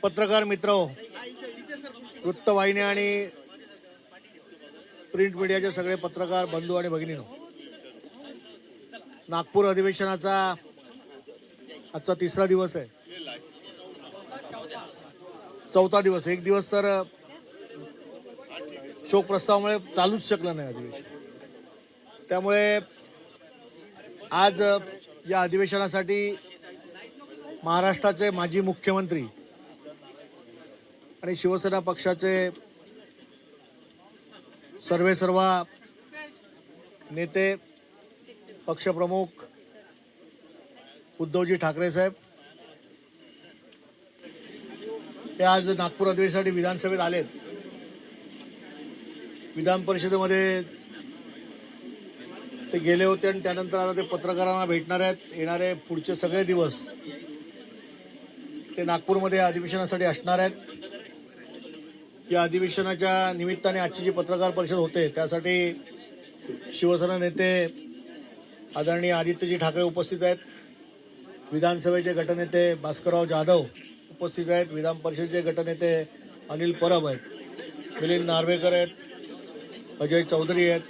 पत्रकार मित्र, वृत्तवाहिन्या आणि प्रिंट मीडियाचे सगळे पत्रकार बंधू आणि भगिनींनो, नागपूर अधिवेशनाचा आजचा तिसरा दिवस आहे. चौथा दिवस. एक दिवस तर शोक प्रस्तावामुळे चालूच शकलं नाही अधिवेशन. त्यामुळे आज या अधिवेशनासाठी महाराष्ट्राचे माजी मुख्यमंत्री आणि शिवसेना पक्षाचे सर्वेसर्वा नेते, पक्षप्रमुख उद्धवजी ठाकरे साहेब हे आज नागपूर अधिवेशनासाठी विधानसभेत आलेत. विधान परिषदेमध्ये ते गेले होते आणि त्यानंतर आता ते पत्रकारांना भेटणार आहेत. येणारे पुढचे सगळे दिवस ते नागपूरमध्ये अधिवेशनासाठी असणार आहेत. या अधिवेशनाच्या निमित्ताने आजची जी पत्रकार परिषद होते त्यासाठी शिवसेना नेते आदरणीय आदित्यजी ठाकरे उपस्थित आहेत. विधानसभेचे गटनेते भास्करराव जाधव उपस्थित आहेत. विधान परिषदेचे गटनेते अनिल परब आहेत, मिलिंद नार्वेकर आहेत, अजय चौधरी आहेत,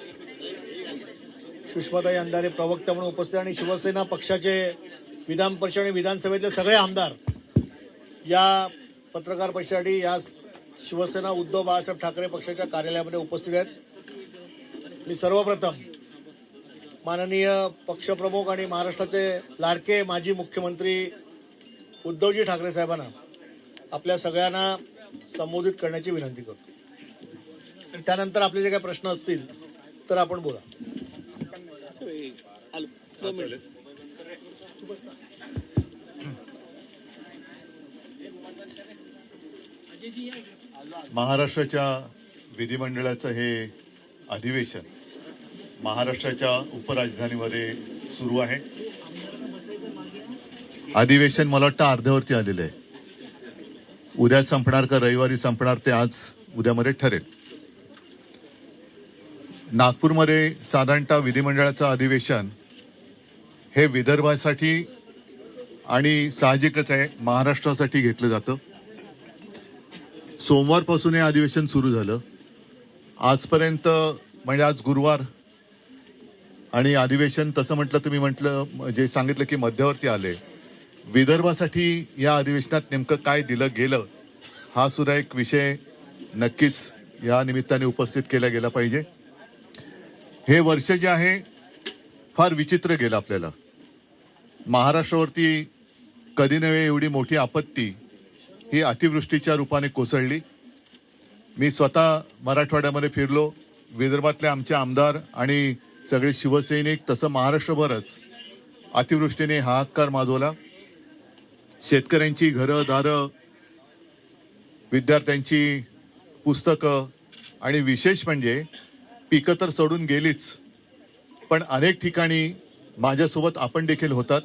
सुषमाताई अंधारे प्रवक्ता म्हणून उपस्थित, आणि शिवसेना पक्षाचे विधान परिषद आणि विधानसभेतले सगळे आमदार या पत्रकार परिषदेसाठी या शिवसेना उद्धव बाळासाहेब ठाकरे पक्षाच्या कार्यालयामध्ये उपस्थित आहेत. मी सर्वप्रथम माननीय पक्षप्रमुख आणि महाराष्ट्राचे लाडके माजी मुख्यमंत्री उद्धवजी ठाकरे साहेबांना आपल्या सगळ्यांना संबोधित करण्याची विनंती करतो. आणि त्यानंतर आपले जे काही प्रश्न असतील तर आपण बोला. महाराष्ट्राच्या विधिमंडळाचं हे अधिवेशन महाराष्ट्राच्या उपराजधानीमध्ये सुरू आहे. अधिवेशन मला वाटतं अर्ध्यावरती आलेलं आहे. उद्या संपणार का रविवारी संपणार ते आज उद्यामध्ये ठरेल. नागपूरमध्ये साधारणतः विधिमंडळाचं अधिवेशन हे विदर्भासाठी आणि साहजिकच आहे महाराष्ट्रासाठी घेतलं जातं. सोमवारपासून हे अधिवेशन सुरू झालं. आजपर्यंत म्हणजे आज गुरुवार आणि अधिवेशन तसं म्हटलं तुम्ही म्हटलं जे सांगितलं की मध्यावरती आले. विदर्भासाठी या अधिवेशनात नेमकं काय दिलं गेलं हा सुद्धा एक विषय नक्कीच या निमित्ताने उपस्थित केला गेला पाहिजे. हे वर्ष जे आहे फार विचित्र गेलं आपल्याला. महाराष्ट्रावरती कधी नव्हे एवढी मोठी आपत्ती ही अतिवृष्टीच्या रूपाने कोसळली. मी स्वतः मराठवाड्यामध्ये फिरलो. विदर्भातले आमचे आमदार आणि सगळे शिवसैनिक तसं महाराष्ट्रभरच अतिवृष्टीने हाहाकार माजवला. शेतकऱ्यांची घरं दारं, विद्यार्थ्यांची पुस्तकं आणि विशेष म्हणजे पिकं तर सोडून गेलीच, पण अनेक ठिकाणी माझ्यासोबत आपण देखील होतात,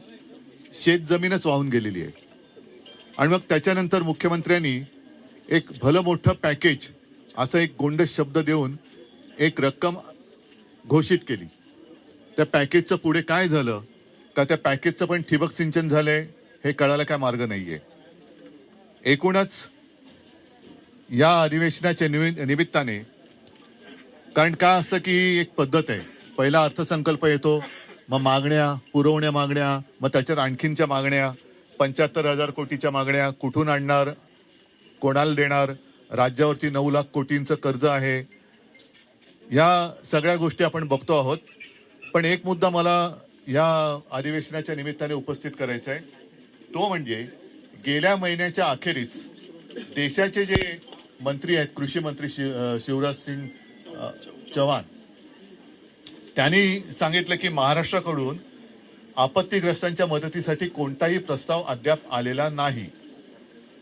शेतजमीनच वाहून गेलेली आहे. आणि मग त्याच्यानंतर मुख्यमंत्र्यांनी एक भलं मोठं पॅकेज असा एक गोंडस शब्द देऊन एक रक्कम घोषित केली. त्या पॅकेजचं पुढे काय झालं का त्या पॅकेजचं पण ठिबक सिंचन झालंय हे कळायला काय मार्ग नाहीये. एकूणच या अधिवेशनाच्या निमित्ताने कारण काय असतं की एक पद्धत आहे. पहिला अर्थसंकल्प येतो, मग मागण्या पुरवण्या मागण्या, मग त्याच्यात आणखीनच्या मागण्या, 75,000 कोटीच्या मागण्या कुठून आणणार, कोणाला देणार, राज्यावरती 9 लाख कोटींचं कर्ज आहे. या सगळ्या गोष्टी आपण बघतो आहोत. पण एक मुद्दा मला या अधिवेशनाच्या निमित्ताने उपस्थित करायचा आहे. तो म्हणजे गेल्या महिन्याच्या अखेरीस देशाचे जे मंत्री आहेत, कृषी मंत्री शिवराज सिंग चौहान, त्यांनी सांगितलं की महाराष्ट्राकडून आपत्तीग्रस्तांच्या मदतीसाठी कोणताही प्रस्ताव अद्याप आलेला नाही.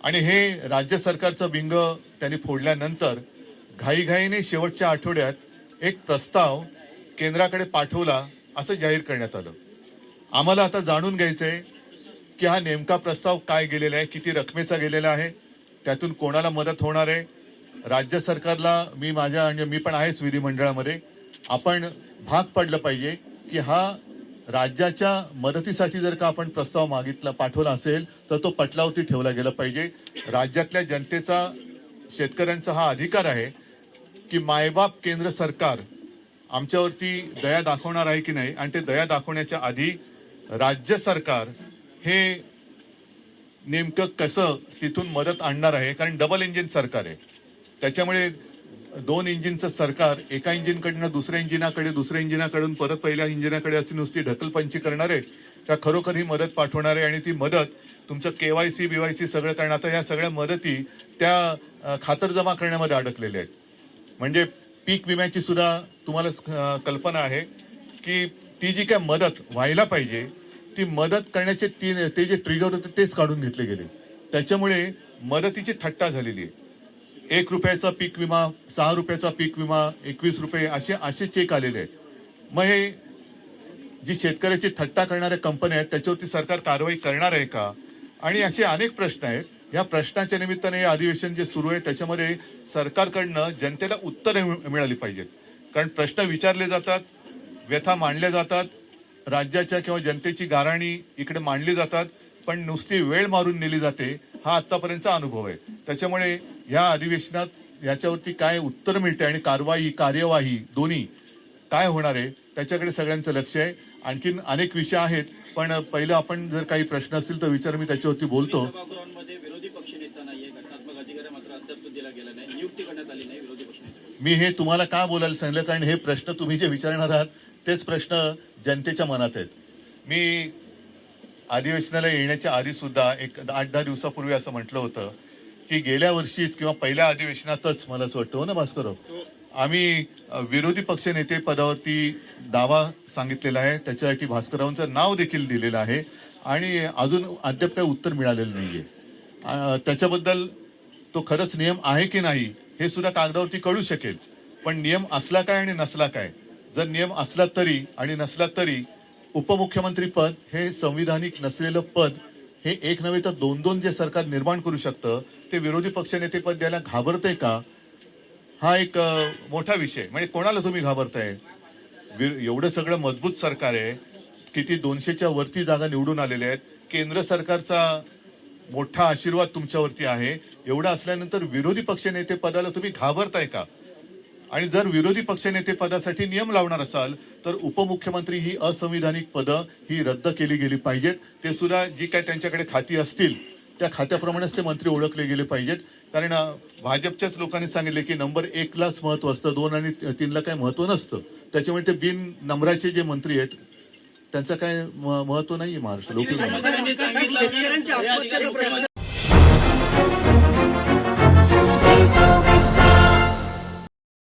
आणि हे राज्य सरकारचं बिंग त्यांनी फोडल्यानंतर घाईघाईने शेवटच्या आठवड्यात एक प्रस्ताव केंद्राकडे पाठवला असं जाहीर करण्यात आलं. आम्हाला आता जाणून घ्यायचंय की हा नेमका प्रस्ताव काय गेलेला आहे, किती रकमेचा गेलेला आहे, त्यातून कोणाला मदत होणार आहे. राज्य सरकारला मी पण आहेच विधिमंडळामध्ये, आपण भाग पडलं पाहिजे की हा राज्याच्या मदतीसाठी जर का आपण प्रस्ताव पाठवला असेल तर तो पटलावरती ठेवला गेला पाहिजे. राज्यातल्या जनतेचा, शेतकऱ्यांचा हा अधिकार आहे की मायबाप केंद्र सरकार आमच्यावरती दया दाखवणार आहे की नाही, आणि ते दया दाखवण्याच्या आधी राज्य सरकार हे नेमकं कसं तिथून मदत आणणार आहे. कारण डबल इंजिन सरकार आहे, त्याच्यामुळे 2 इंजिनचं सरकार एका इंजिनकडनं दुसऱ्या इंजिनाकडे, दुसऱ्या इंजिनाकडून परत पहिल्या इंजिनाकडे अशी नुसती ढकलपंची करणार आहे का खरोखर ही मदत पाठवणार आहे. आणि ती मदत तुमचं केवायसी बीवायसी सगळं करणं, आता या सगळ्या मदती त्या खातर जमा करण्यामध्ये अडकलेल्या आहेत. म्हणजे पीक विम्याची सुद्धा तुम्हाला कल्पना आहे की ती जी काय मदत व्हायला पाहिजे ती मदत करण्याचे ते जे ट्रिगर होते तेच काढून घेतले गेले. त्याच्यामुळे मदतीची थट्टा झालेली आहे. 1 रुपयाचा पीक विमा, 6 रुपयाचा पीक विमा, 21 रुपये असे चेक आलेले आहेत. मग हे जी शेतकऱ्याची थट्टा करणाऱ्या कंपन्या आहेत त्याच्यावरती सरकार कारवाई करणार आहे का? आणि असे अनेक प्रश्न आहेत. या प्रश्नाच्या निमित्ताने हे अधिवेशन जे सुरू आहे त्याच्यामध्ये सरकारकडनं जनतेला उत्तरे मिळाली पाहिजेत. कारण प्रश्न विचारले जातात, व्यथा मांडल्या जातात, राज्याच्या किंवा जनतेची गाऱ्हाणी इकडे मांडली जातात, पण नुसती वेळ मारून नेली जाते. हा आतापर्यंतचा अनुभव आहे. त्याच्यामुळे या अधिवेशनात याच्यावरती काय उत्तर मिळते आणि कार्यवाही दोन्ही काय होणार आहे त्याच्याकडे सगळ्यांचं लक्ष आहे. आणखीन अनेक विषय आहेत, पण पहिलं आपण जर काही प्रश्न असतील तर विचार, मी त्याच्यावरती बोलतो. सभागृहांमध्ये विरोधी पक्षनेता नाहीये, घटनात्मक अधिकार मात्र अद्याप दिला गेला नाही, नियुक्ती करण्यात आली नाही विरोधी पक्षनेता. मी हे तुम्हाला का बोलायला सांगितलं, कारण हे प्रश्न तुम्ही जे विचारणार आहात तेच प्रश्न जनतेच्या मनात आहेत. मी अधिवेशनाला येण्याच्या आधी सुद्धा एक 8-10 दिवसापूर्वी असं म्हटलं होतं की गेल्या वर्षीच किंवा पहिल्या अधिवेशनातच मला असं वाटतं, हो ना भास्करराव, आम्ही विरोधी पक्षनेते पदावरती दावा सांगितलेला आहे. त्याच्यासाठी भास्कररावांचं नाव देखील दिलेलं आहे आणि अजून अद्याप काही उत्तर मिळालेलं नाहीये. त्याच्याबद्दल तो खरंच नियम आहे की नाही हे सुद्धा कागदावरती कळू शकेल. पण नियम असला काय आणि नसला काय, जर नियम असला तरी आणि नसला तरी उपमुख्यमंत्री पद हे संविधानिक नसलेलं पद हे एक नव्हे तर 2-2 जे सरकार निर्माण करू शकतं ते विरोधी पक्षनेते पद द्यायला घाबरतंय का, हा एक मोठा विषय. म्हणजे कोणाला तुम्ही घाबरताय? एवढं सगळं मजबूत सरकार आहे, किती 200च्या वरती जागा निवडून आलेल्या आहेत, केंद्र सरकारचा मोठा आशीर्वाद तुमच्यावरती आहे. एवढं असल्यानंतर विरोधी पक्षनेते पदाला तुम्ही घाबरताय का? आणि जर विरोधी पक्षनेते पदासाठी नियम लावणार असाल तर उपमुख्यमंत्री ही असंविधानिक पदं ही रद्द केली गेली पाहिजेत. ते सुद्धा जी काय त्यांच्याकडे खाती असतील त्या खात्याप्रमाणेच ते मंत्री ओळखले गेले पाहिजेत. कारण भाजपच्याच लोकांनी सांगितले की नंबर 1लाच महत्व असतं, 2 आणि 3ला काही महत्व नसतं. त्याच्यामुळे ते बिन नंबराचे जे मंत्री आहेत त्यांचं काय महत्व नाहीये महाराष्ट्र लोक.